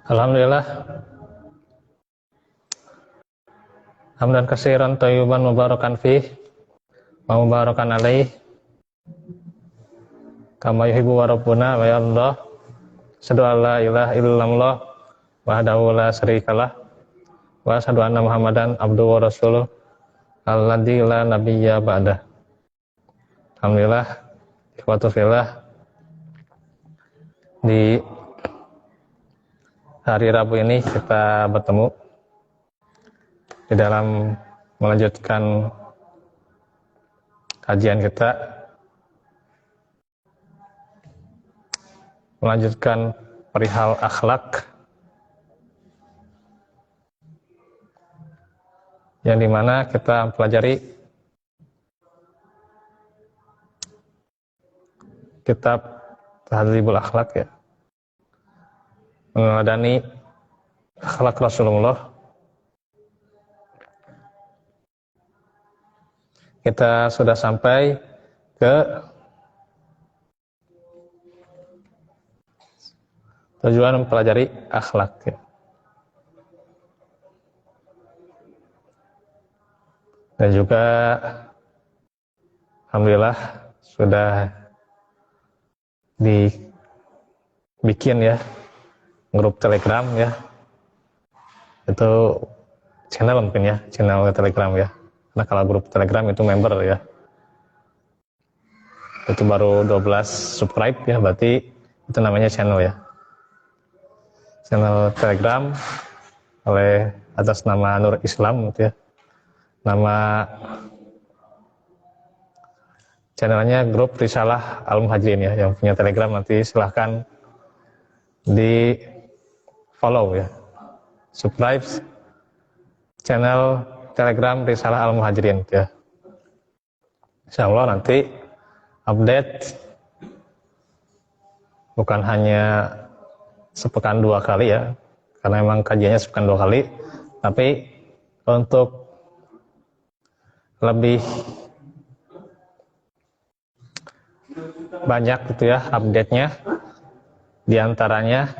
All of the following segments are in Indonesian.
Alhamdulillah, hamdan katsiran thayyiban mubarakan fih, wa mubarakan alaih, kama yuhibbu wa rabbuna wa yardah. Asyhadu an la ilaha illallah wahdahu la syarikalah wa asyhadu anna Muhammadan abduhu wa rasuluh alladzi la nabiyya ba'dah. Alhamdulillah, ikhwatu fillah, di hari Rabu ini kita bertemu di dalam melanjutkan kajian kita, melanjutkan perihal akhlak, yang dimana kita mempelajari kitab Tahdzibul Akhlak, ya, meneladani akhlak Rasulullah. Kita sudah sampai ke tujuan mempelajari akhlak, ya. Dan juga alhamdulillah sudah dibikin, ya, grup Telegram, ya. Itu channel mungkin, ya, channel Telegram, ya. Nah, kalau grup Telegram itu member, ya. Itu baru 12 subscribe, ya, berarti itu namanya channel, ya. Channel Telegram oleh atas nama Nur Islam, gitu, ya. Nama channelnya grup Risalah Al-Muhajirin, ya. Yang punya Telegram nanti silahkan di follow, ya. Subscribe channel Telegram Risalah Al-Muhajirin, ya. Insya Allah nanti update bukan hanya sepekan 2 kali, ya, karena memang kajiannya sepekan 2 kali, tapi untuk lebih banyak, gitu ya, update-nya, diantaranya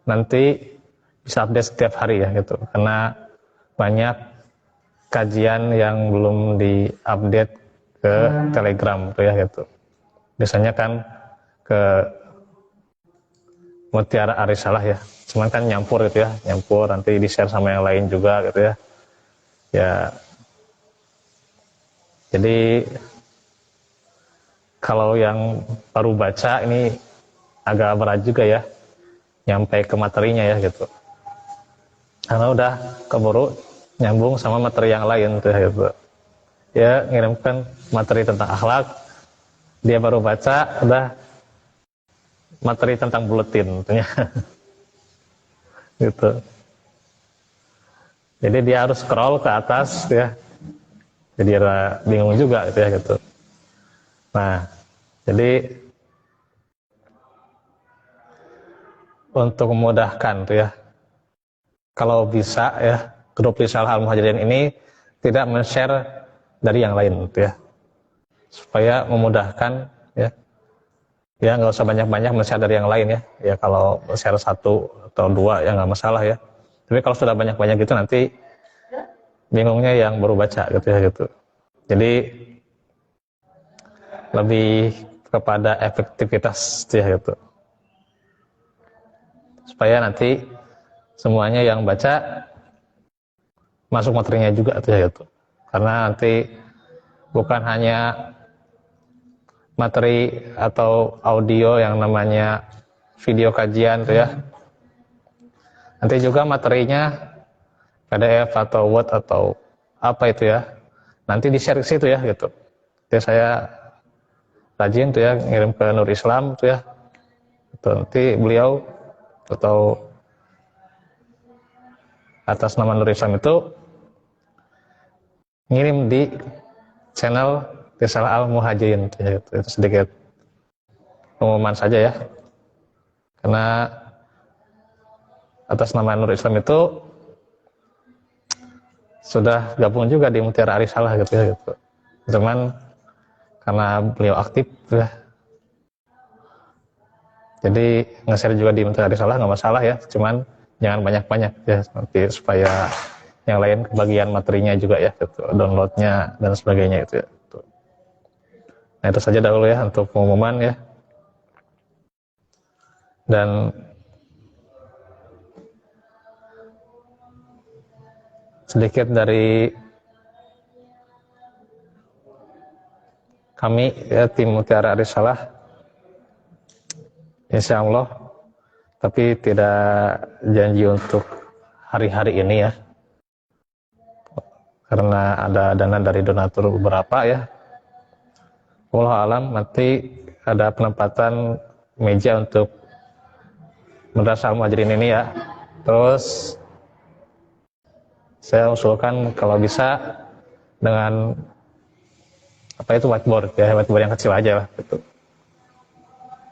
nanti bisa update setiap hari, ya, gitu, karena banyak kajian yang belum diupdate ke Telegram, gitu, ya, gitu. Biasanya kan ke Mutiara Arisalah, ya, cuman kan nyampur, gitu, ya, nyampur, nanti di share sama yang lain juga, gitu, ya. Ya, jadi kalau yang baru baca ini agak berat juga, ya, nyampe ke materinya, ya, gitu, karena udah keburu nyambung sama materi yang lain, tuh, ya, gitu. Ya, ngirimkan materi tentang akhlak, dia baru baca udah materi tentang buletin, tentunya. Gitu. Jadi dia harus scroll ke atas, ya. Jadi dia bingung juga, gitu, ya, gitu. Nah, jadi untuk memudahkan, tuh, ya, kalau bisa, ya, grup Risalah Al-Muhajirin ini tidak men-share dari yang lain, tuh, ya, supaya memudahkan, ya. Ya, nggak usah banyak-banyak men-share dari yang lain, ya. Ya, kalau share 1 atau 2 ya nggak masalah, ya. Tapi kalau sudah banyak-banyak gitu nanti bingungnya yang baru baca, gitu, ya, gitu. Jadi lebih kepada efektivitas, ya, gitu. Supaya nanti semuanya yang baca masuk materinya juga, ya, gitu. Karena nanti bukan hanya materi atau audio yang namanya video kajian, tuh, ya. Nanti juga materinya PDF atau Word atau apa itu, ya. Nanti di-share ke situ, ya, gitu. Jadi saya rajin, tuh, ya, ngirim ke Nur Islam, tuh, ya. Gitu. Nanti beliau atau atas nama Nur Islam itu ngirim di channel Risalah Al-Muhajirin, tuh, ya, gitu. Itu sedikit pengumuman saja, ya. Karena atas nama Nur Islam itu sudah gabung juga di Mutiara Arisalah, gitu, ya, gitu. Cuman karena beliau aktif, ya, jadi nge-share juga di Mutiara Arisalah nggak masalah, ya. Cuman jangan banyak-banyak ya, nanti supaya yang lain kebagian materinya juga ya, gitu, downloadnya dan sebagainya itu ya. Gitu. Nah itu saja dahulu ya untuk pengumuman ya. Dan sedikit dari kami ya, tim Mutiara Risalah, insya Allah, tapi tidak janji untuk hari-hari ini ya, karena ada dana dari donatur beberapa ya. Wallahu alam, nanti ada penempatan meja untuk Madrasah Al-Muhajirin ini ya. Terus saya usulkan kalau bisa dengan apa itu whiteboard ya, whiteboard yang kecil aja lah gitu.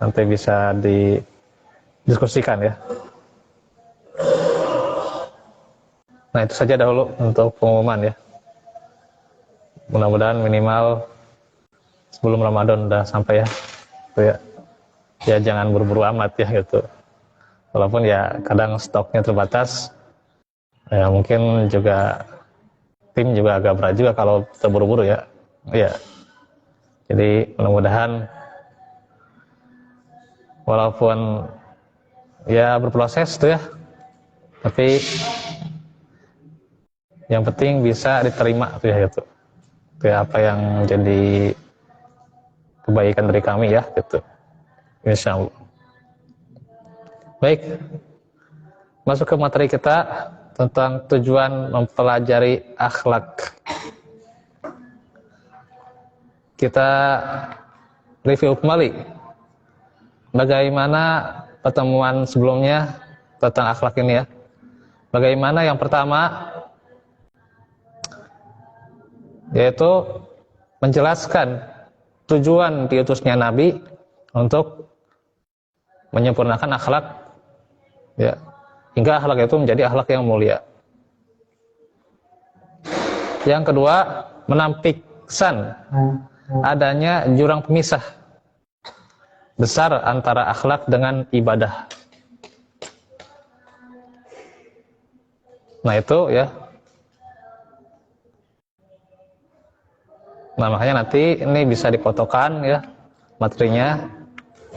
Nanti bisa didiskusikan ya. Nah itu saja dahulu untuk pengumuman ya. Mudah-mudahan minimal sebelum Ramadan udah sampai ya. Gitu ya. Ya jangan buru-buru amat ya gitu. Walaupun ya kadang stoknya terbatas, ya mungkin juga tim juga agak berat juga kalau terburu-buru ya. Ya. Jadi mudah-mudahan walaupun ya berproses tuh ya, tapi yang penting bisa diterima tuh ya gitu. Itu ya apa yang jadi kebaikan dari kami ya gitu. Insya Allah. Baik, masuk ke materi kita tentang tujuan mempelajari akhlak. Kita review kembali bagaimana pertemuan sebelumnya tentang akhlak ini ya. Bagaimana yang pertama yaitu menjelaskan tujuan diutusnya Nabi untuk menyempurnakan akhlak ya, hingga akhlak itu menjadi akhlak yang mulia. Yang kedua, menampikkan adanya jurang pemisah besar antara akhlak dengan ibadah. Nah itu ya. Nah makanya nanti ini bisa difotokan ya materinya,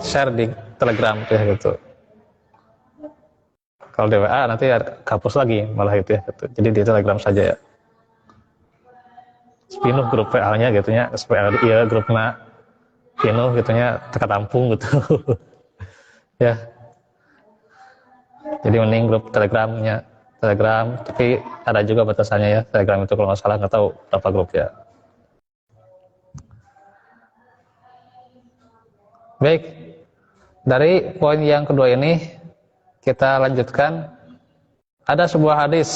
share di Telegram ya gitu. Kalau di WA nanti hapus lagi malah itu ya gitu. Jadi di Telegram saja ya. Penuh grup WA-nya gitu nya, supaya iya grupnya penuh gitu nya, teka tampung gitu. Ya. Jadi mending grup Telegramnya, Telegram, tapi ada juga batasannya ya. Telegram itu kalau nggak salah, nggak tahu berapa grup ya. Baik, dari poin yang kedua ini kita lanjutkan. Ada sebuah hadis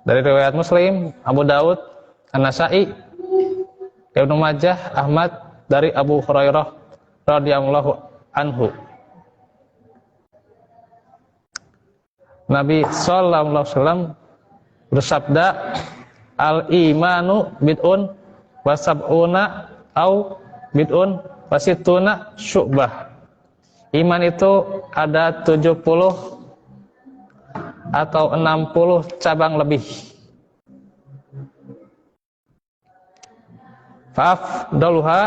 dari riwayat Muslim, Abu Daud, An-Nasa'i, Ibnu Majah, Ahmad, dari Abu Hurairah radhiyallahu anhu. Nabi sallallahu alaihi wasallam bersabda, al-imanu bid'un wa sab'una au bid'un wa sittuna syu'bah. Iman itu ada 70 atau 60 cabang lebih. Fa'afdaluha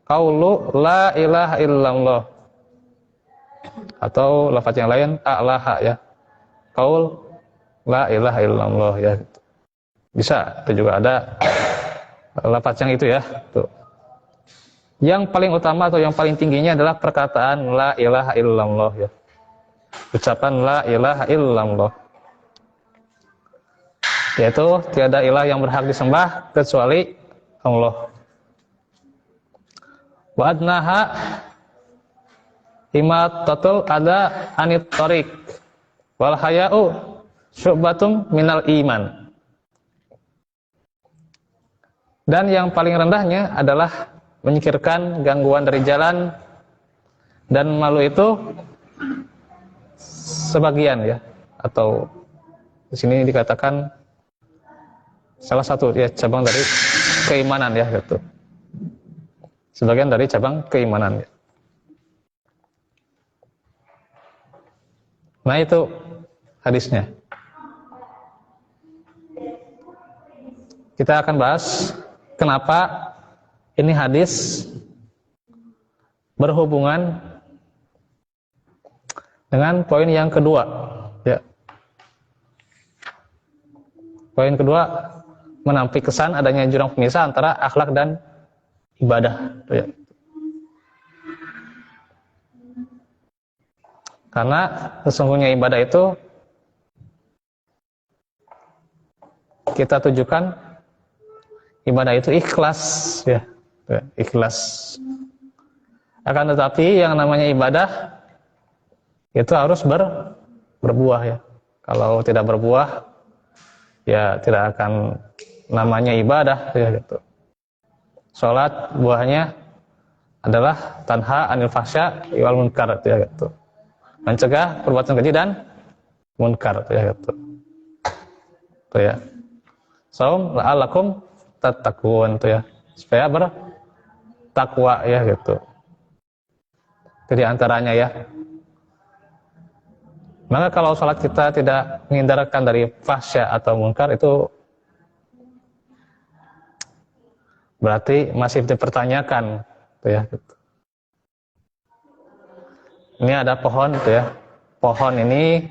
qaulu la ilaha illallah, atau lafaz yang lain a'laha ya, qaul la ilaha illallah ya. Bisa, itu juga ada lafaz yang itu ya. Tuh. Yang paling utama atau yang paling tingginya adalah perkataan la ilaha illallah ya. Ucapan la ilaha illallah, yaitu tiada ilah yang berhak disembah kecuali Allah. Wa adnaha imatatul ada anit tariq wal haya'u syu'batum minal iman. Dan yang paling rendahnya adalah menyingkirkan gangguan dari jalan, dan malu itu sebagian ya, atau di sini dikatakan salah satu ya cabang dari keimanan ya gitu. Sebagian dari cabang keimanan ya. Nah itu hadisnya. Kita akan bahas kenapa ini hadis berhubungan dengan poin yang kedua. Ya. Poin kedua, menampik kesan adanya jurang pemisah antara akhlak dan ibadah. Ya. Karena sesungguhnya ibadah itu kita tujukan, ibadah itu ikhlas, ya, ikhlas. Akan tetapi yang namanya ibadah itu harus berbuah, ya. Kalau tidak berbuah, ya tidak akan namanya ibadah, ya gitu. Salat buahnya adalah tanha anil fahsya wal munkar, ya gitu. Mencegah perbuatan keji dan munkar, ya gitu. Itu ya. Saum la'allakum tattaqun, itu ya. Supaya bertakwa, ya gitu. Jadi antaranya, ya. Maka kalau salat kita tidak menghindarkan dari fahsya atau munkar, itu berarti masih dipertanyakan, itu ya. Ini ada pohon, itu ya. Pohon ini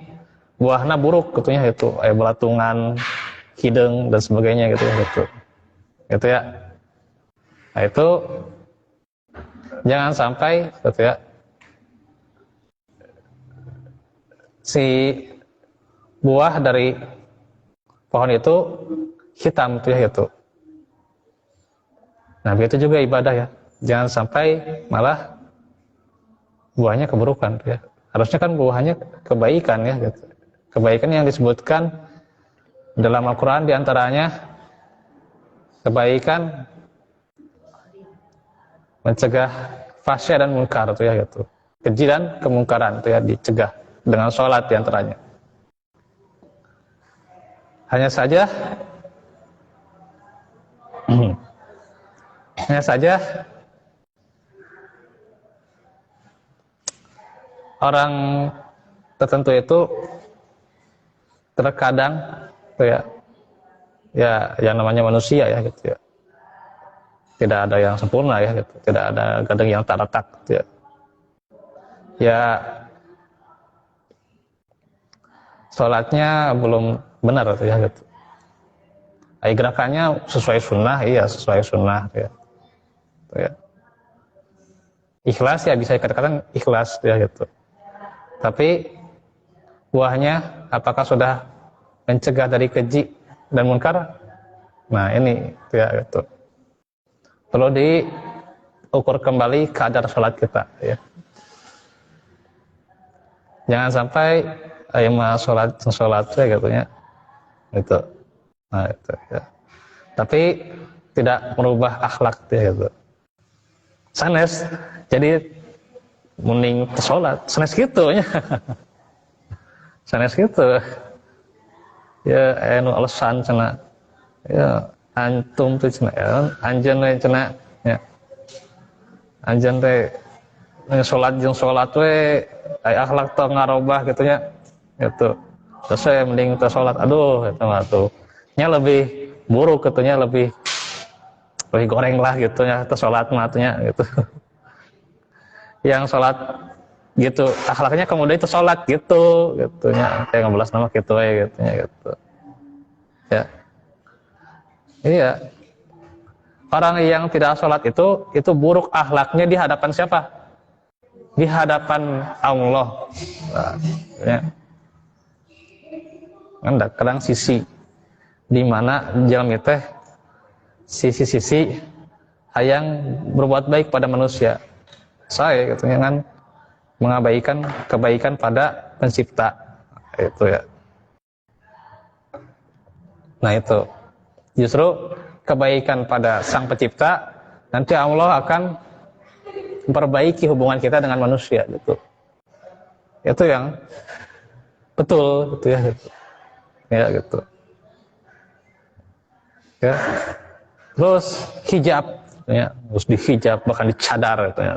buahnya buruk, gitu ya, itu belatungan, hidung dan sebagainya, gitu ya, gitu. Gitu ya. Nah itu jangan sampai, gitu ya, si buah dari pohon itu hitam, tuh ya, gitu. Nah begitu juga ibadah, ya. Jangan sampai malah buahnya keburukan, tuh ya. Harusnya kan buahnya kebaikan, ya, gitu. Kebaikan yang disebutkan dalam Al-Quran diantaranya kebaikan mencegah fahsya dan munkar, tuh ya, gitu. Keji dan kemungkaran, tuh ya, dicegah dengan sholat diantaranya. Hanya saja orang tertentu itu terkadang, tuh ya, ya yang namanya manusia, ya gitu ya. Tidak ada yang sempurna, ya gitu. Tidak ada gading yang tak retak, gitu ya. Ya sholatnya belum benar, gitu ya, gitu. Gerakannya sesuai sunnah, iya sesuai sunnah, ya. Gitu ya. Ikhlas, ya bisa dikatakan ikhlas, ya gitu. Tapi buahnya apakah sudah mencegah dari keji dan munkar? Nah ini, ya gitu. Perlu diukur kembali kadar sholat kita, ya. Jangan sampai sholat, ya gitu ya. Gitu. Nah itu, ya. Tapi tidak merubah akhlak, ya gitu. Sanes, jadi mending sholat, sanes gitu ya. Sanes gitu. Ya alasan cina. Ya antum tuh cina, ya anjeun we cina, ya. Anjeun teh sholat jeung sholat we akhlak teu ngarobah gitu nya. Gitu. Terus saya mending teu sholat. Aduh, eta mah tuh. Nya lebih buruk gitu nya, lebih goreng lah gitu ya, teu sholat mah atunya gitu. Yang sholat gitu, akhlaknya kemudian itu sholat gitu nya. Kayak ngebelas nama gitu we gitu nya gitu. Ya. Iya. Orang yang tidak sholat itu buruk akhlaknya di hadapan siapa? Di hadapan Allah. Nah, ya. Kadang sisi di mana jalan teh sisi-sisi hayang berbuat baik pada manusia. Saya katanya kan mengabaikan kebaikan pada pencipta. Itu ya. Nah itu. Justru kebaikan pada sang pencipta, nanti Allah akan memperbaiki hubungan kita dengan manusia gitu. Itu yang betul gitu ya gitu. Ya gitu. Ya. Terus hijab ya, harus dihijab bahkan dicadar gitu ya.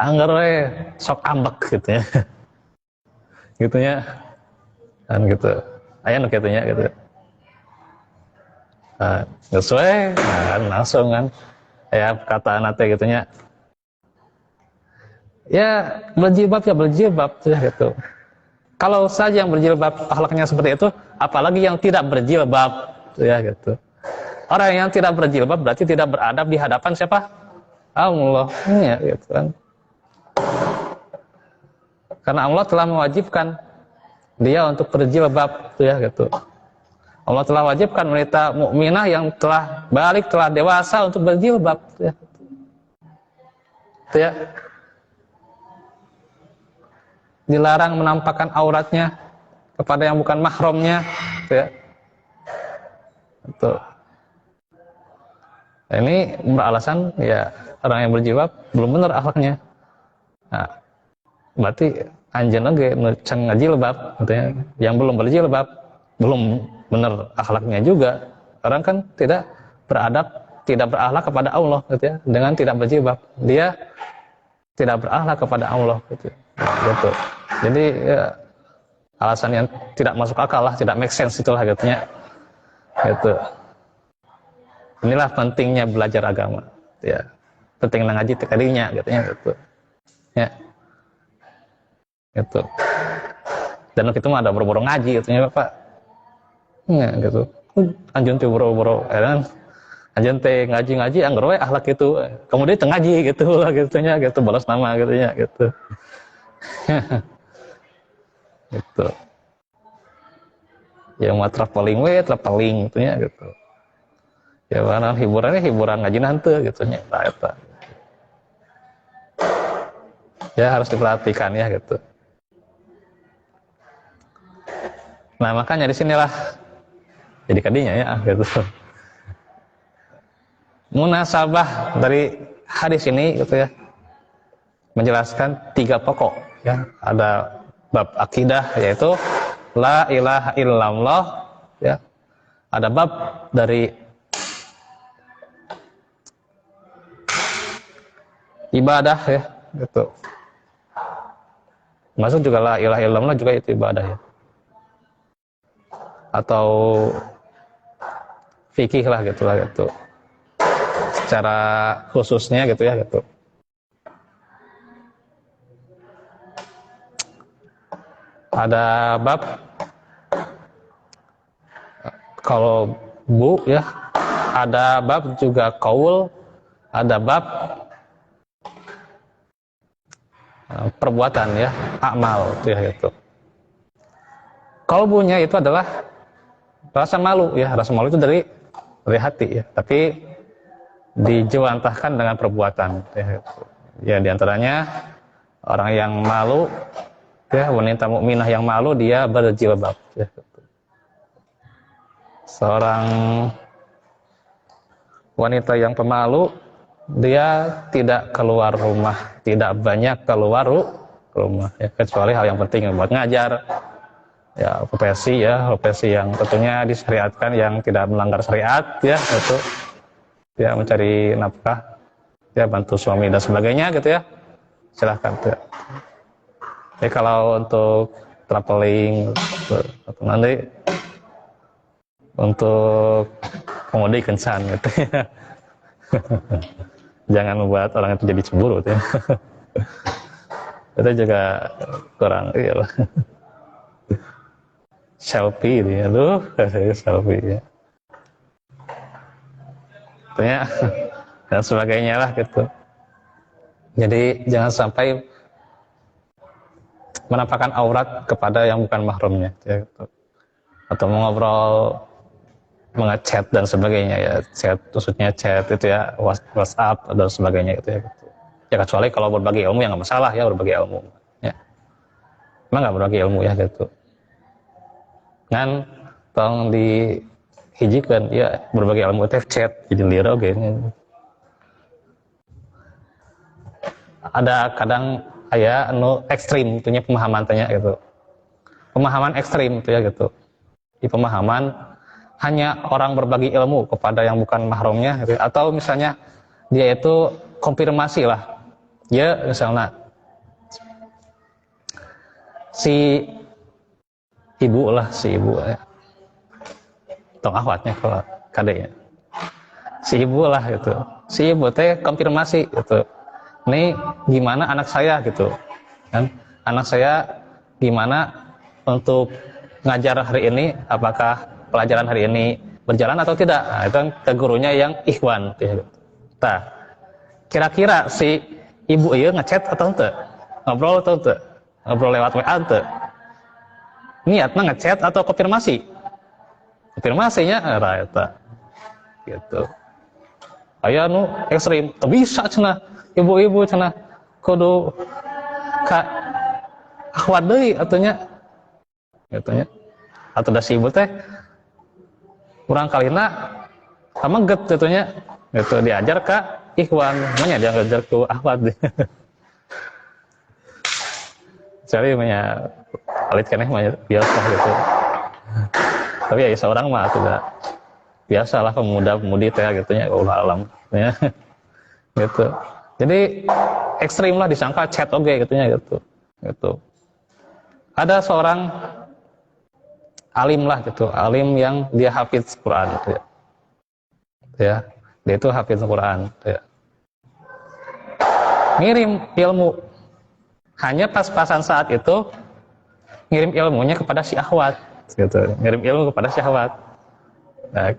Angger we sok ambek gitu ya. gitunya kan gitu aya nu kitunya gitu sesuai kan langsung kan ya kata anak gitunya ya berjilbab ya berjilbab ya gitu. Kalau saja yang berjilbab akhlaknya seperti itu, apalagi yang tidak berjilbab ya gitu. Orang yang tidak berjilbab berarti tidak beradab di hadapan siapa? Allah ya gitu kan. Karena Allah telah mewajibkan dia untuk berjilbab ya gitu. Allah telah wajibkan wanita mukminah yang telah balik, telah dewasa untuk berjilbab ya. Itu ya. Dilarang menampakkan auratnya kepada yang bukan mahramnya ya. Itu. Nah, ini beralasan ya orang yang berjilbab belum benar akhlaknya. Nah, berarti anjeun oge nu can ngajilbab katanya yang belum berjilbab belum benar akhlaknya juga. Orang kan tidak beradab, tidak berakhlak kepada Allah gitu ya, dengan tidak berjilbab. Dia tidak berakhlak kepada Allah gitu. Gitu. Jadi ya, alasan yang tidak masuk akal lah, tidak make sense itulah katanya. Gitu. Inilah pentingnya belajar agama. Ya. Penting ngaji tekadinya katanya gitu. Ya. Gitu. Dan itu mah ada boro-boro ngaji katanya Bapak. Ya, gitu. Anjeun teh boro-boro kan. Anjeun teh ngaji-ngaji anggar we akhlak itu. Kemudian teu ngaji gitu lah gitunya gitu balas nama gitunya gitu. Gitu. Ya mau traveling we traveling gitunya gitu. Ya mana hiburannya hiburan ngaji nanti gitunya eta. Ya harus diperhatikan ya gitu. Nah makanya di sinilah jadi kadinya ya gitu. Munasabah dari hadis ini gitu ya menjelaskan 3 pokok ya. Ada bab akidah yaitu la ilaha illallah ya. Ada bab dari ibadah ya gitu. Masuk juga la ilaha illallah juga itu ibadah ya. Atau fikih lah gitu. Secara khususnya gitu ya gitu. Ada bab kalau bu ya, ada bab juga qaul, ada bab perbuatan ya, amal itu ya gitu. Qalbunya itu adalah rasa malu ya, rasa malu itu dari hati ya, tapi dijewantahkan dengan perbuatan ya, gitu. Ya diantaranya orang yang malu ya, wanita mukminah yang malu dia berjilbab ya, gitu. Seorang wanita yang pemalu dia tidak keluar rumah, tidak banyak keluar rumah ya, kecuali hal yang penting buat ngajar ya, profesi yang tentunya disyariatkan yang tidak melanggar syariat ya, itu ya mencari nafkah ya, bantu suami dan sebagainya gitu ya, silahkan ya. Jadi kalau untuk traveling atau nanti untuk komodi kencan gitu ya. Jangan membuat orang itu jadi cemburu ya. Itu juga kurang iyalah. Selfie dia tuh, selfie ya. Tentunya dan sebagainya lah gitu. Jadi jangan sampai menampakkan aurat kepada yang bukan mahramnya ya, gitu. Atau mengobrol, mengechat dan sebagainya ya, chat maksudnya chat itu ya, WhatsApp dan sebagainya itu ya, gitu. Ya kecuali kalau berbagi ilmu ya nggak masalah ya, berbagi ilmu ya, emang nggak berbagi ilmu ya gitu kan, tolong dihijikan ya, berbagi ilmu itu chat jadi liar oke. Ada kadang ya ekstrim itunya pemahaman tanya gitu, pemahaman ekstrim itu ya gitu, di pemahaman hanya orang berbagi ilmu kepada yang bukan mahramnya gitu. Atau misalnya dia itu konfirmasi lah ya, misalnya si ibu lah, si ibu ya. Tong ahwatnya kalau kadenya. Si ibu lah gitu. Si ibu teh konfirmasi gitu. Ini gimana anak saya gitu. Kan? Anak saya gimana untuk ngajar hari ini, apakah pelajaran hari ini berjalan atau tidak. Nah, itu kan ke gurunya yang ikhwan gitu. Nah, kira-kira si ibu ieu ngechat atau ente? Ngobrol atau ente? Ngobrol lewat WA ente? Niatnya ngechat atau konfirmasi? Konfirmasinya eta gitu. Aya nu ekstrim, teu bisa cenah ibu-ibu cenah kudu ka akhwat deui atunya. Atunya. Atau da si ibu teh urang kalina sameget atunya. Gitu diajar ka ikhwan, namanya dia ngajar ku akhwat. Jadi manya alit keneh mah biasa gitu. Tapi ya seorang mah tidak biasalah pemuda-pemudi teh gitu nya ulah alam ya. Gitu. Jadi ekstrim lah disangka chat oge gitu nya gitu. Gitu. Ada seorang alim lah gitu, alim yang dia hafidz Quran gitu ya. Ya, dia itu hafidz Quran gitu ya. Ngirim ilmu hanya pas-pasan saat itu ngirim ilmunya kepada si akhwat gitu, ngirim ilmu kepada si akhwat. Nah,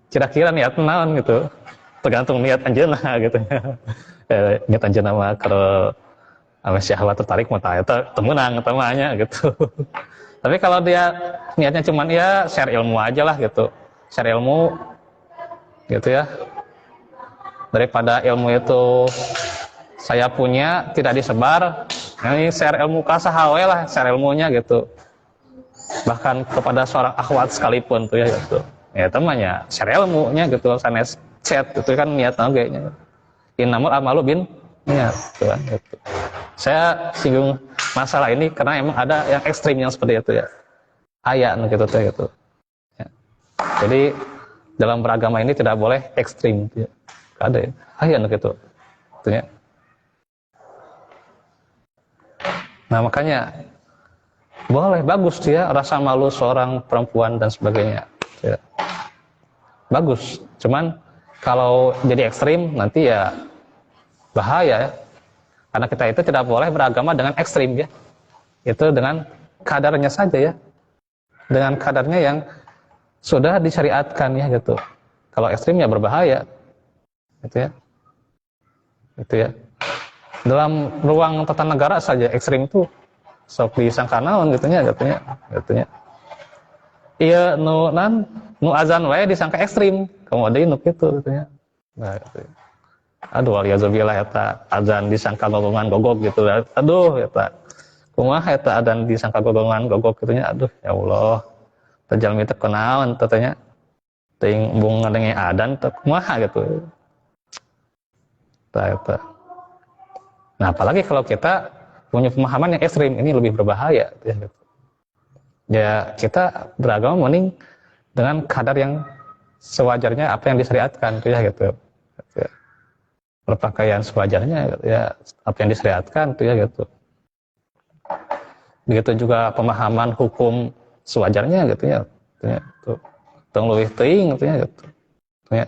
kira-kira niat naon gitu, tergantung niat anjeunna gitu. Niat anjeunna mah kalau sama si akhwat tertarik mah eta temenang temanya gitu. Tapi kalau dia niatnya cuman ya share ilmu aja lah gitu, share ilmu gitu ya, daripada ilmu itu saya punya tidak disebar, ini share ilmu kasahawe lah, share ilmunya gitu. Bahkan kepada seorang akhwat sekalipun tuh ya gitu. Ya temannya share ilmunya gitu, sanes chat itu kan niat oge nya. Innamal amalu bin niat gitu kan gitu. Saya singgung masalah ini karena emang ada yang ekstrim yang seperti itu ya. Aya gitu tuh gitu. Ya. Jadi dalam beragama ini tidak boleh ekstrim gitu ya. Ada ya. Aya gitu. Gitu ya. Nah makanya boleh, bagus dia rasa malu seorang perempuan dan sebagainya ya. Bagus, cuman kalau jadi ekstrim nanti ya bahaya ya. Karena kita itu tidak boleh beragama dengan ekstrim ya. Itu dengan kadarnya saja ya, dengan kadarnya yang sudah disyariatkan ya gitu. Kalau ekstrim ya berbahaya gitu ya, gitu ya. Dalam ruang tata negara saja ekstrim itu sok disangka naon gitunya. Iya nu azan wae disangka ekstrim, kamu ada nu kitu gitunya. Nah, gitu. Aduh waliyazubillah eta azan disangka gogongan gogok gitu. Aduh eta kumaha eta azan disangka gogongan gogok gitunya. Aduh ya Allah. Teu jalmi teh kunaon teh nya. Teuing embung ngadenge adzan teh kumaha gitu. Eta. Nah, apalagi kalau kita punya pemahaman yang ekstrim, ini lebih berbahaya ya, gitu. Ya kita beragama mending dengan kadar yang sewajarnya apa yang disyariatkan ya gitu. Ya. Berpakaian sewajarnya ya apa yang disyariatkan ya gitu. Begitu juga pemahaman hukum sewajarnya gitu ya. Gitu. Tong leuwih teuing gitu ya gitu. Ya.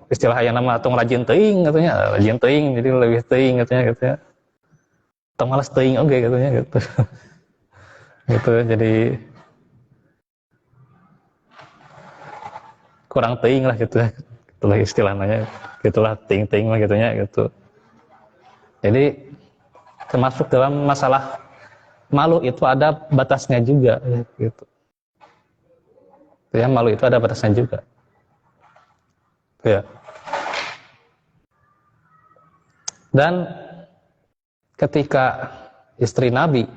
Istilah yang nama tong rajin teuing katanya, rajin teuing jadi leuwih teuing katanya gitu ya. Tong malas teuing oge katanya gitu. Gitu jadi kurang teuing lah gitu ya. Itulah istilahnya, gitulah teuing-teuing mah gitunya gitu. Jadi termasuk dalam masalah malu itu ada batasnya juga gitu. Ya, malu itu ada batasnya juga. Ya. Dan ketika istri Nabi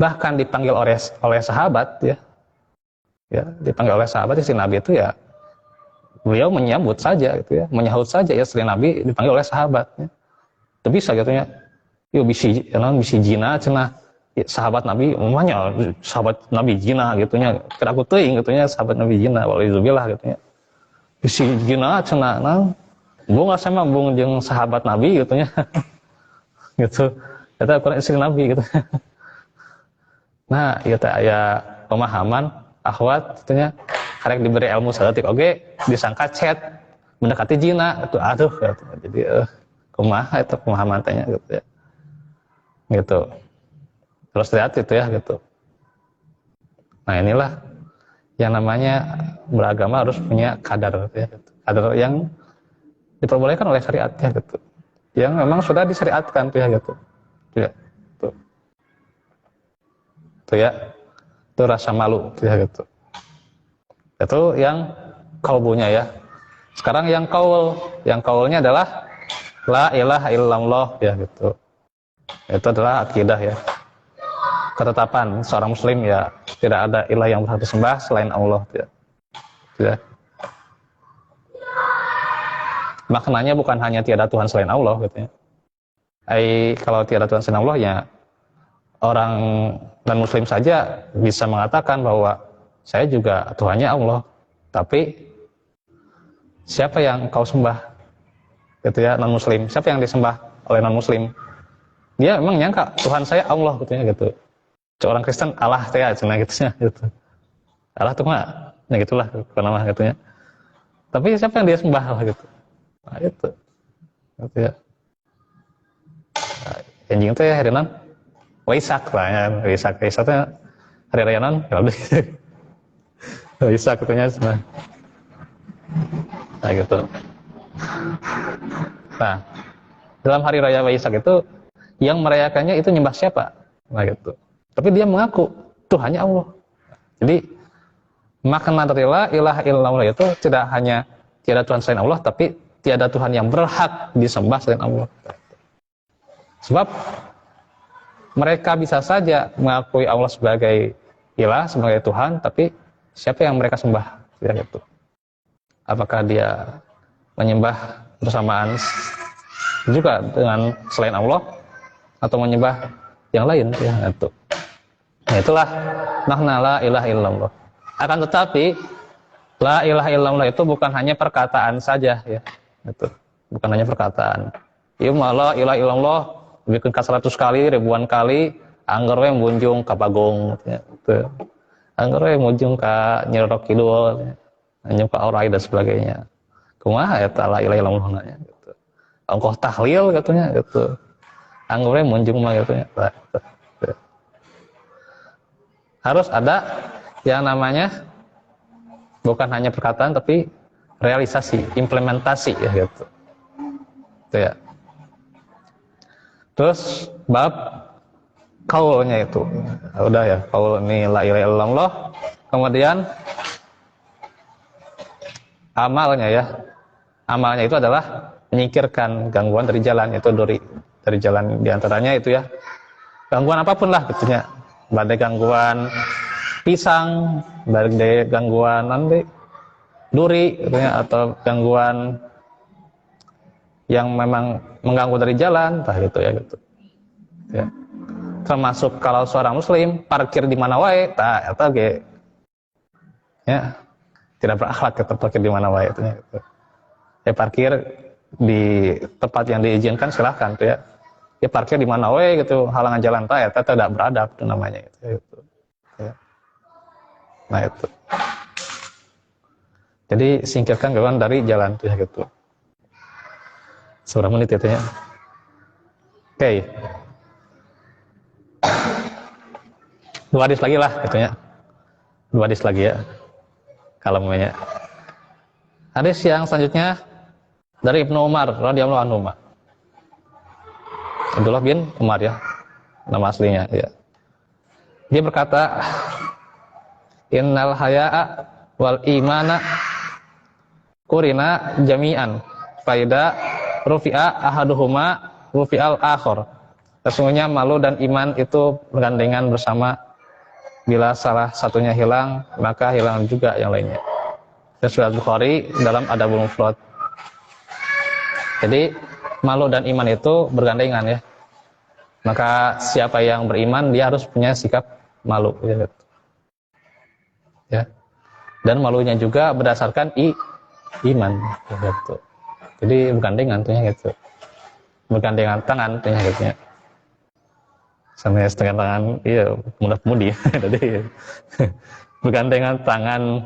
bahkan dipanggil oleh sahabat ya, dipanggil oleh sahabat istri Nabi itu ya, beliau menyambut saja gitu ya, menyahut saja ya istri Nabi dipanggil oleh sahabat. Ya. Itu bisa gitu ya. Yo bisi jina cenah sahabat Nabi, umumnya sahabat Nabi jina gitunya, kira aku teuing gitunya sahabat Nabi jina, walizubillah gitunya. Bisi jina cenah nang bunga sama bung jeung sahabat Nabi gitunya. Gitu. Kata Quran istri Nabi gitu. Nah ieu teh aya pemahaman akhwat tentunya karek diberi ilmu saeutik oge disangka chat mendekati jina itu aduh gitu. Jadi kumaha itu pemahaman tanya gitu ya. Gitu. Terus lihat itu ya gitu. Nah inilah yang namanya beragama harus punya kadar ya gitu. Kadar yang diperbolehkan oleh syariat ya gitu. Yang memang sudah disyariatkan tuh ya gitu. Tuh ya. Tuh. Tuh ya. Itu rasa malu tuh ya gitu. Itu yang kaulnya ya. Sekarang yang kaulnya adalah la ilaha illallah ya gitu. Itu adalah akidah ya. Ketetapan seorang muslim ya, tidak ada ilah yang berhak disembah selain Allah ya. Ya. Maknanya bukan hanya tiada Tuhan selain Allah gitu ya. Kalau tiada Tuhan selain Allah ya orang non muslim saja bisa mengatakan bahwa saya juga Tuhannya Allah. Tapi siapa yang kau sembah? Gitu ya, non muslim. Siapa yang disembah oleh non muslim? Dia memang nyangka Tuhan saya Allah gitu ya gitu. Seorang Kristen Allah teh cenah gitu ya gitu. Allah tuh mah ya gitulah nama gitu ya. Tapi siapa yang dia sembah lah gitu. Nah, itu. Gitu ya. Anjing teh hari non Waisak lah ya, Waisak teh hari raya non kalau Waisak katanya semua. Nah gitu. Nah, dalam hari raya Waisak itu yang merayakannya itu nyembah siapa? Nah gitu. Tapi dia mengaku Tuhannya Allah. Jadi makna dari la ilaha illallah itu tidak hanya tiada Tuhan selain Allah, tapi tiada Tuhan yang berhak disembah selain Allah. Sebab mereka bisa saja mengakui Allah sebagai ilah, sebagai Tuhan, tapi siapa yang mereka sembah? Ya gitu. Apakah dia menyembah bersamaan juga dengan selain Allah atau menyembah yang lain? Ya itu. Nah, itulah makna la ilaha illallah. Akan tetapi la ilaha illallah itu bukan hanya perkataan saja ya. Itu. Bukan hanya perkataan. Ieu mah la ilaha illallah bikin 100 kali, ribuan kali anggar we munjung ka Bagong ya. Itu. Anggar we munjung ka Nyerok Kidul, munjung ka Aurai dan sebagainya. Kumaha eta la ilaha illallah nya gitu. Ongkoh tahlil katanya gitu. Anggar we munjung mah katanya. Harus ada yang namanya bukan hanya perkataan tapi realisasi, implementasi ya gitu. Itu ya. Terus bab kaulnya itu. Udah ya, kaul ini la ilaha illallah. Kemudian amalnya ya. Amalnya itu adalah menyingkirkan gangguan dari jalan, itu dari jalan diantaranya itu ya. Gangguan apapun lah gitunya. Badai gangguan pisang, badai gangguan nanti duri gitu atau gangguan yang memang mengganggu dari jalan, entah gitu ya gitu. Ya. Termasuk kalau seorang muslim parkir di mana wae, tah eta ge ya tidak berakhlak ya parkir di mana wae itu ya. Gitu. Ya parkir di tempat yang diizinkan silahkan tuh ya. Ya parkir di mana wae gitu, halangan jalan tah eta tidak beradab itu namanya gitu. Ya. Nah itu. Jadi singkirkan gangguan dari jalan tuh ya gitu. Seberapa menit itu ya? Oke. 2 hadis lagi lah gitu ya. 2 hadis lagi ya. Kalau namanya. Hadis yang selanjutnya dari Ibnu Umar radhiyallahu anhu. Abdullah bin Umar ya. Nama aslinya ya. Dia berkata, "Innal haya'a wal imana kurina jami'an. Faida rufi'a ahaduhuma rufi'al akhor." Sesungguhnya malu dan iman itu bergandengan bersama. Bila salah satunya hilang, maka hilang juga yang lainnya. Dan Sahih Bukhari dalam Adabul Mufrad. Jadi malu dan iman itu bergandengan ya. Maka siapa yang beriman dia harus punya sikap malu ya. Ya. Dan malunya juga berdasarkan iman gitu. Jadi bergandengan tuh ya gitu. Bergandengan tangan tuh ya gitu. Sampai setengah tangan, iya mudah-mudi. Jadi bergandengan tangan,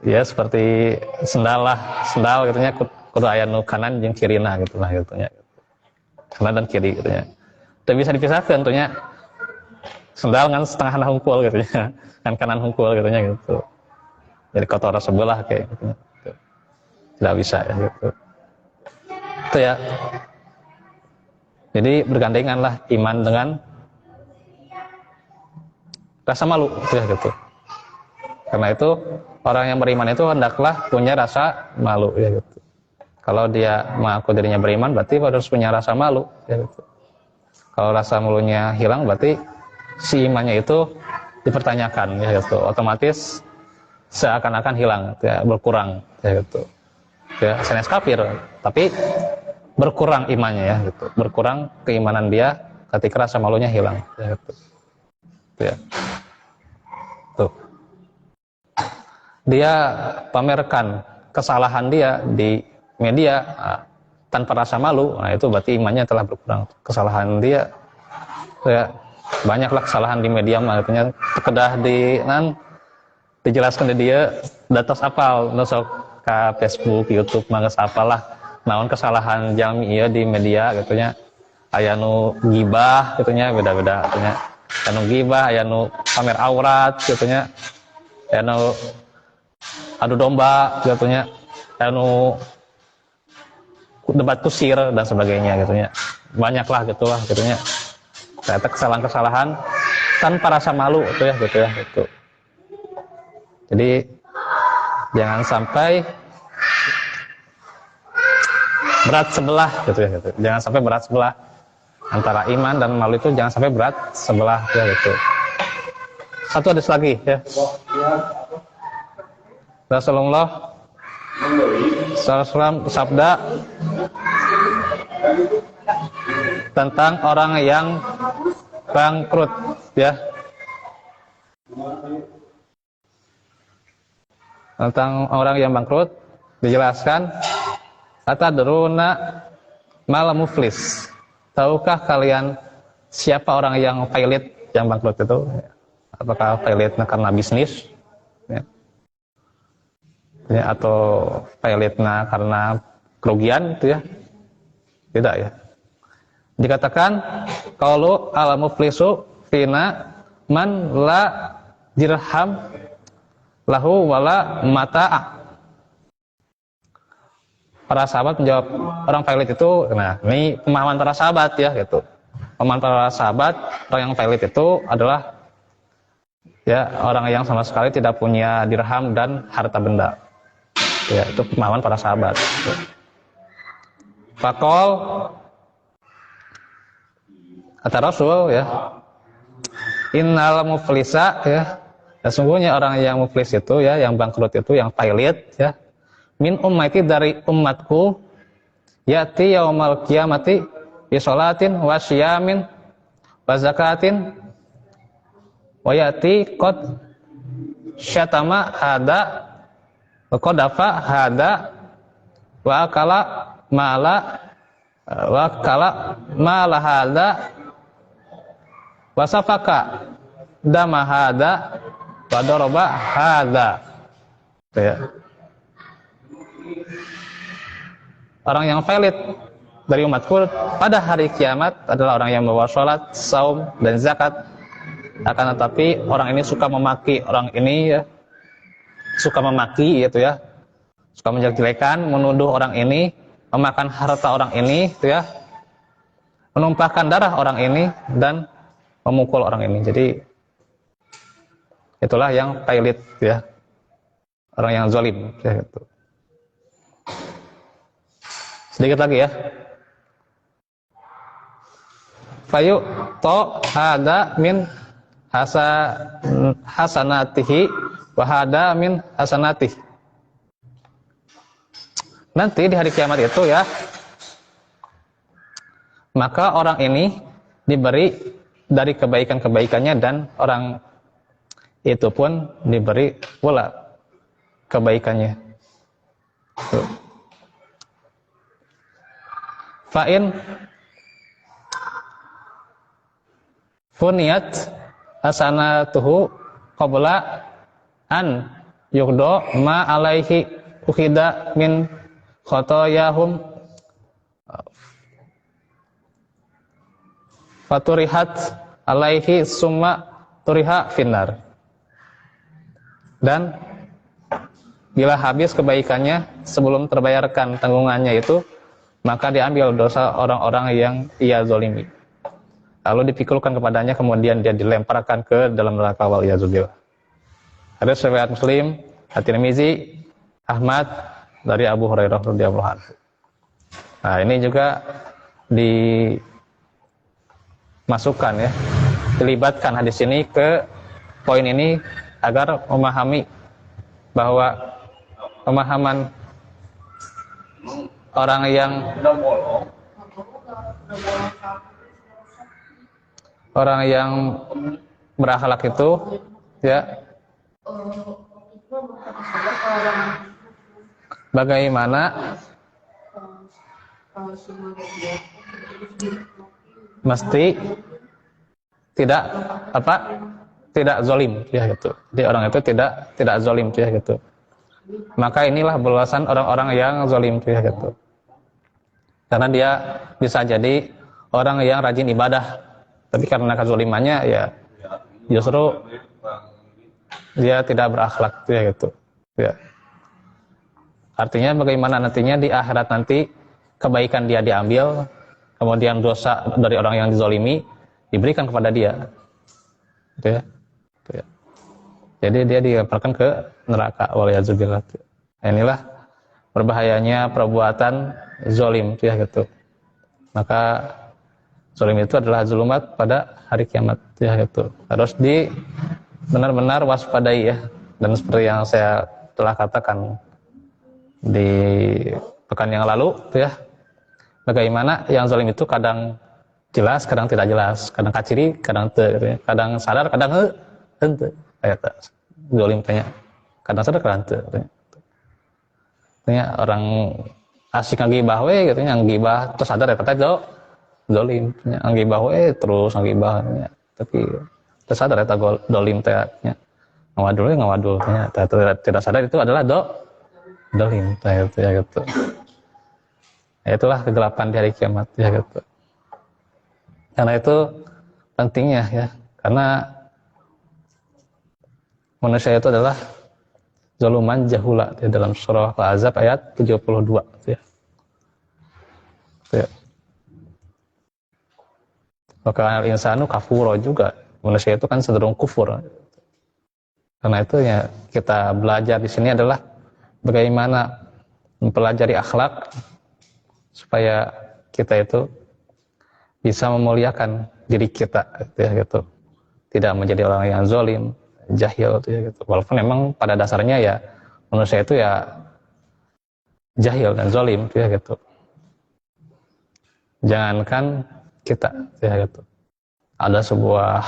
ya seperti sendal lah, sendal gitunya kudu aya nu kanan jeung kirina gitu lah gitunya. Kanan dan kiri gitunya. Teu bisa dipisahkeun tuhnya. Sendal kan setengah hungkul gitunya. Kan kanan hungkul gitunya gitu. Jadi kotor sebelah kayak gitu. Tidak bisa ya gitu. Itu ya. Jadi bergandengan lah iman dengan rasa malu ya gitu. Karena itu orang yang beriman itu hendaklah punya rasa malu ya gitu. Kalau dia mengaku dirinya beriman berarti harus punya rasa malu ya gitu. Kalau rasa malunya hilang berarti si imannya itu dipertanyakan ya gitu. Otomatis seakan-akan hilang ya, berkurang ya gitu. Ya sanes kafir tapi berkurang imannya ya gitu. Berkurang keimanan dia ketika rasa malunya hilang ya gitu. Ya. Tuh. Dia pamerkan kesalahan dia di media tanpa rasa malu, nah itu berarti imannya telah berkurang. Kesalahan dia ya banyaklah kesalahan di media makanya terkedah dijelaskan di dia datos apal nusok ke Facebook, YouTube mangga apalah naon kesalahan jalmi ieu di media gitunya. Aya nu gibah gitunya beda-beda gitunya. Aya nu gibah, aya nu pamer aurat gitunya. Aya nu adu domba gitunya. Aya nu debat kusir dan sebagainya gitunya. Banyaklah gitulah gitunya. Ternyata kesalahan-kesalahan tanpa rasa malu gitu ya gitu. Jadi jangan sampai berat sebelah gitu ya gitu. Jangan sampai berat sebelah antara iman dan malu itu jangan sampai berat sebelah ya gitu. Satu hadis lagi ya. Rasulullah SAW sabda tentang orang yang bangkrut ya. Tentang orang yang bangkrut dijelaskan atadruna mal muflis. Tahukah kalian siapa orang yang pailit yang bangkrut itu? Apakah pailitnya karena bisnis ya, atau pailitnya karena kerugian itu ya? Tidak ya. Dikatakan kalau al muflisu fina man la dirham lahu wala mata'a. Para sahabat menjawab orang pailit itu, nah ini pemahaman para sahabat ya gitu. Pemahaman para sahabat orang yang pailit itu adalah ya orang yang sama sekali tidak punya dirham dan harta benda. Ya itu pemahaman para sahabat. Fakol kata Rasul ya, innal muflisa ya. Sesungguhnya orang yang muflis itu ya, yang bangkrut itu, yang pailit ya, min ummati dari umatku, yati yaumal qiyamati bi sholatin wa syiyamin wa zakatin wa yati qad syatama hada wa qadafa hada wa akala mala hada wa safaka dama hada wadoroba hada ya. Orang yang valid dari umatku pada hari kiamat adalah orang yang membawa sholat, saum, dan zakat. Akan tetapi orang ini suka memaki orang ini ya, suka memaki gitu ya, suka menjelek-jelekan, menuduh orang ini, memakan harta orang ini gitu ya, menumpahkan darah orang ini dan memukul orang ini. Jadi itulah yang pailit ya, orang yang zalim ya, gitu. Sedikit lagi ya. Fayu to hada min hasanatihi wa hada min hasanatih. Nanti di hari kiamat itu ya, maka orang ini diberi dari kebaikan-kebaikannya dan orang itu pun diberi pula kebaikannya. Fa'in funiyat hasanatuhu qabla an yugdo ma alaihi ukhida min khotoyahum faturihat alaihi summa turiha finnar. Dan bila habis kebaikannya sebelum terbayarkan tanggungannya itu, maka diambil dosa orang-orang yang ia zolimi, lalu dipikulkan kepadanya, kemudian dia dilemparkan ke dalam neraka wal yazubillah. Hadis riwayat Muslim, At-Tirmizi, Ahmad dari Abu Hurairah radhiyallahu anhu. Nah, ini juga dimasukkan ya, dilibatkan hadis ini ke poin ini agar memahami bahwa pemahaman orang yang berakhlak itu ya bagaimana mesti tidak zalim ya gitu. Jadi orang itu tidak zalim ya gitu. Maka inilah balasan orang-orang yang zalim ya gitu. Karena dia bisa jadi orang yang rajin ibadah, tapi karena kezalimannya ya justru dia tidak berakhlak ya gitu. Ya. Artinya bagaimana nantinya di akhirat nanti kebaikan dia diambil, kemudian dosa dari orang yang dizalimi diberikan kepada dia. Gitu ya. Gitu ya. Jadi dia dilemparkan ke neraka waliyadzubillah. Inilah berbahayanya perbuatan zalim ya gitu. Maka zalim itu adalah zulumat pada hari kiamat ya gitu. Harus benar-benar waspadai ya. Dan seperti yang saya telah katakan di pekan yang lalu ya, bagaimana yang zalim itu kadang jelas, kadang tidak jelas, kadang kaciri, kadang kadang sadar, kadang henteu. Kayak zalim tanya, kadang sadar, kadang henteu. Tanya orang asik ngagibah we gitu nya, ngagibah terus sadar ya kata zalim, ngagibah we terus ngagibah nya. Tapi terus sadar eta zalim teh nya. Ngawadul nya, tidak sadar itu adalah zalim teh ya gitu. Ya, itulah kegelapan di hari kiamat ya gitu. Karena itu pentingnya ya, karena manusia itu adalah zaluman jahula di dalam surah Al-Ahzab ayat 72 ya. Ya. Maka al-insanu kafuro juga, manusia itu kan cenderung kufur. Karena itu ya kita belajar di sini adalah bagaimana mempelajari akhlak supaya kita itu bisa memuliakan diri kita ya gitu. Tidak menjadi orang yang zalim, jahil ya gitu. Walaupun memang pada dasarnya ya manusia itu ya jahil dan zalim ya gitu. Jangankan kita ya gitu. Ada sebuah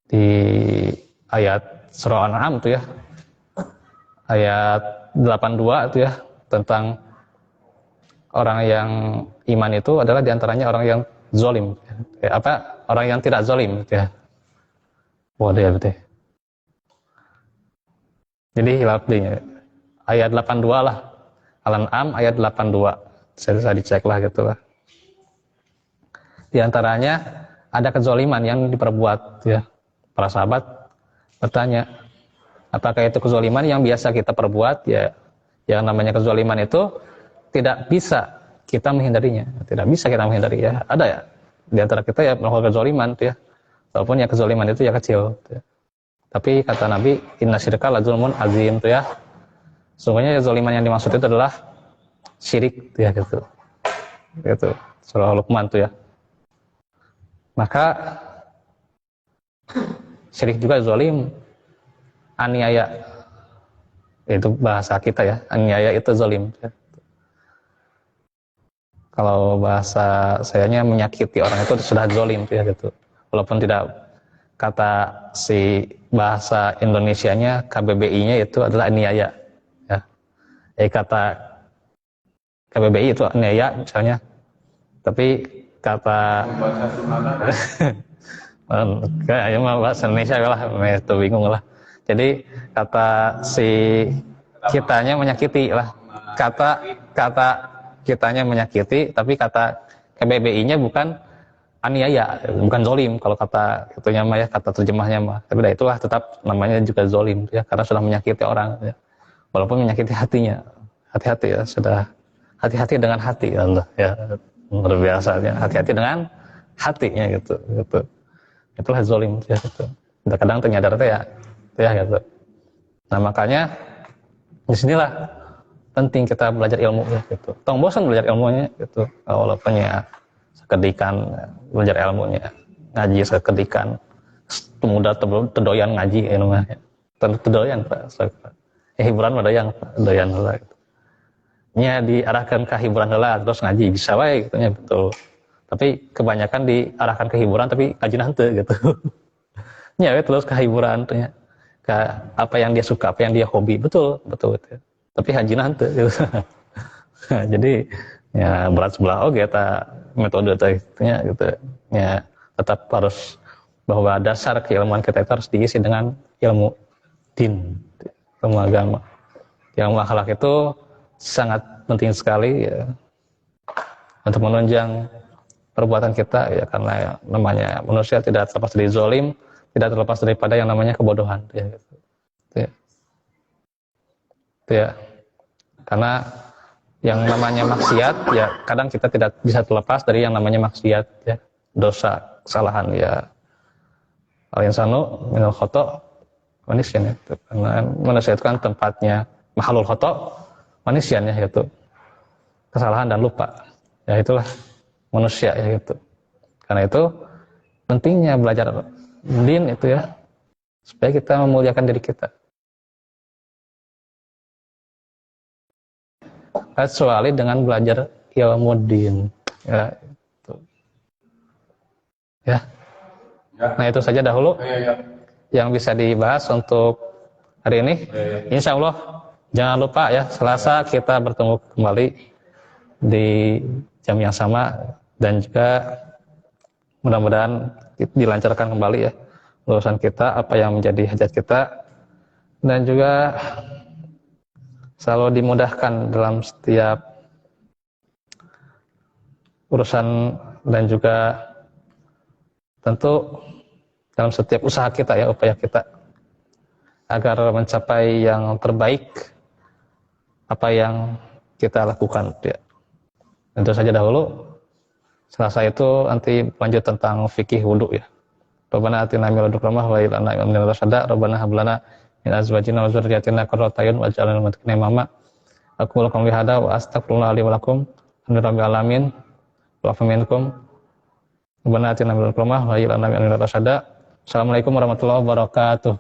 di ayat surah Al-An'am tuh ya. Ayat 82 itu ya, tentang orang yang iman itu adalah diantaranya orang yang zalim. Orang yang tidak zalim ya. Waduh ya betul. Jadi hilaf deh. Ayat 82 lah. Al-An'am ayat 82. Saya bisa dicek lah gitu lah. Di antaranya ada kezaliman yang diperbuat ya. Para sahabat bertanya, apakah itu kezaliman yang biasa kita perbuat ya? Yang namanya kezaliman itu tidak bisa kita menghindarinya. Tidak bisa kita menghindari ya. Ada ya di antara kita ya melakukan kezaliman ya. Walaupun ya kezaliman itu ya kecil ya. Tapi kata Nabi, inna syirka la zulmun azim tuh ya. Sungguhnya kezaliman yang dimaksud itu adalah syirik ya gitu. Gitu. Surah Luqman tuh ya. Maka syirik juga zalim, aniaya. Itu bahasa kita ya, aniaya itu zalim. Kalau bahasa sayanya menyakiti orang itu sudah zalim ya gitu. Walaupun tidak kata si bahasa Indonesianya KBBI-nya itu adalah aniaya. Ya. Kata KBBI itu aniaya misalnya Tapi kata kayaknya mah bahasa Indonesia lah, itu bingung lah. Jadi kata si kitanya menyakiti lah. Kata kitanya menyakiti, tapi kata KBBI-nya bukan aniaya, bukan zolim. Kalau kata itunya mah ya, kata terjemahnya mah. Tapi itulah tetap namanya juga zolim ya, karena sudah menyakiti orang ya. Walaupun menyakiti hatinya. Hati-hati ya, sudah hati-hati dengan hati ya Allah ya. Luar biasa ya, hati-hati dengan hatinya gitu. Itulah zolim ya gitu. Kadang ternyadar ya gitu. Nah makanya disinilah penting kita belajar ilmu ya gitu. Tong bosan belajar ilmunya gitu. Walaupun ya sekedikan belajar ilmunya, ngaji sekedikan, pemuda terdoyan ngaji ya namanya. Terdoyan Pak. Hiburan ada yang doyan lah gitu. Nya diarahkan ke hiburan lah terus ngaji bisa wae gitu nya betul. Tapi kebanyakan diarahkan ke hiburan tapi ngaji henteu gitu. Nya terus ke hiburan tuh nya. Ke apa yang dia suka, apa yang dia hobi, betul gitu. Tapi haji henteu gitu. Jadi ya berat sebelah oke eta metode teh gitu. Ya tetap harus bahwa dasar keilmuan kita itu harus diisi dengan ilmu din, ilmu agama. Ilmu akhlak itu sangat penting sekali ya, untuk menunjang perbuatan kita ya, karena namanya manusia tidak terlepas dari zolim, tidak terlepas daripada yang namanya kebodohan ya, ya. Karena yang namanya maksiat ya kadang kita tidak bisa terlepas dari yang namanya maksiat ya, dosa, kesalahan ya. Al-insanu minal khata' manusia ya, karena manusia itu kan tempatnya mahalul khata' manusia ya gitu, kesalahan dan lupa ya, itulah manusia ya gitu. Karena itu pentingnya belajar din itu ya, supaya kita memuliakan diri kita, kecuali dengan belajar ilmu din ya itu. Ya. Nah itu saja dahulu yang bisa dibahas untuk hari ini. Insya Allah jangan lupa ya, Selasa kita bertemu kembali di jam yang sama, dan juga mudah-mudahan dilancarkan kembali ya urusan kita, apa yang menjadi hajat kita, dan juga selalu dimudahkan dalam setiap urusan, dan juga tentu dalam setiap usaha kita ya, upaya kita agar mencapai yang terbaik apa yang kita lakukan ya. Tentu saja dahulu Selasa itu nanti lanjut tentang fikih wudu ya. Rabbana atina min ladunka rahmah wa hab lana min ladunka rasyada. Rabbana hab lana min azwajina wa dzurriyyatina qurrata a'yun waj'alna lil muttaqina imama. Aku lakum bihada wa astaghfirullah li wa lakum. Alhamdulillahi alamin. Wa afa minkum. Rabbana atina min ladunka rahmah wa hab lana min ladunka rasyada. Assalamualaikum warahmatullahi wabarakatuh.